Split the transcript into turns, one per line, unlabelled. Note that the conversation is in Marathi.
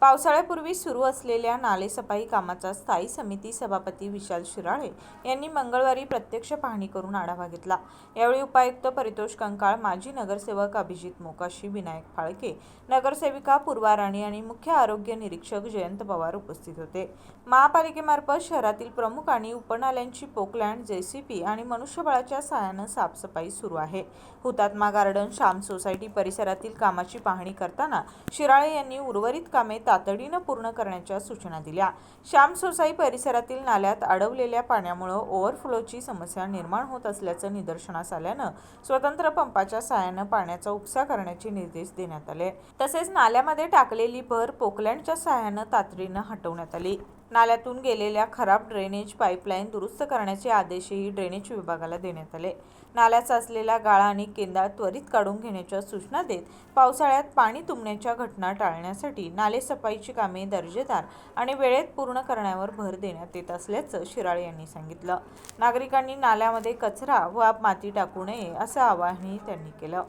पावसाळ्यापूर्वी सुरू असलेल्या नालेसफाई कामाचा स्थायी समिती सभापती विशाल शिराळे यांनी मंगळवारी प्रत्यक्ष पाहणी करून आढावा घेतला। यावेळी उपायुक्त परितोष कंकाळ, माजी नगरसेवक अभिजित मोकाशी, विनायक फाळके, नगरसेविका पूर्वा राणी आणि मुख्य आरोग्य निरीक्षक जयंत पवार उपस्थित होते। महापालिकेमार्फत शहरातील प्रमुख आणि उपनाल्यांची पोकलँड, जेसीबी आणि मनुष्यबळाच्या सहाय्याने साफसफाई सुरू आहे। हुतात्मा गार्डन, श्याम सोसायटी परिसरातील कामाची पाहणी करताना शिराळे यांनी उर्वरित कामे तातडीने पूर्ण करण्याच्या सूचना दिल्या। श्याम सोसायटी परिसरातील नाल्यात अडवलेल्या पाण्यामुळे ओव्हरफ्लोची समस्या निर्माण होत असल्याचं निदर्शनास आल्यानं स्वतंत्र पंपाच्या सहाय्याने पाण्याचा उपसा करण्याचे निर्देश देण्यात आले। तसेच नाल्यामध्ये टाकलेली भर पोकलँडच्या सहाय्याने तातडीने हटवण्यात आली। नाल्यातून गेलेल्या खराब ड्रेनेज पाईपलाईन दुरुस्त करण्याचे आदेशही ड्रेनेज विभागाला देण्यात आले। नाल्यात साचलेला गाळा आणि केंद्र त्वरित काढून घेण्याच्या सूचना देत पावसाळ्यात पाणी तुंबण्याच्या घटना टाळण्यासाठी नालेसफाईची कामे दर्जेदार आणि वेळेत पूर्ण करण्यावर भर देण्यात येत असल्याचं शिराळे यांनी सांगितलं। नागरिकांनी नाल्यामध्ये कचरा व माती टाकू नये असं आवाहनही त्यांनी केलं।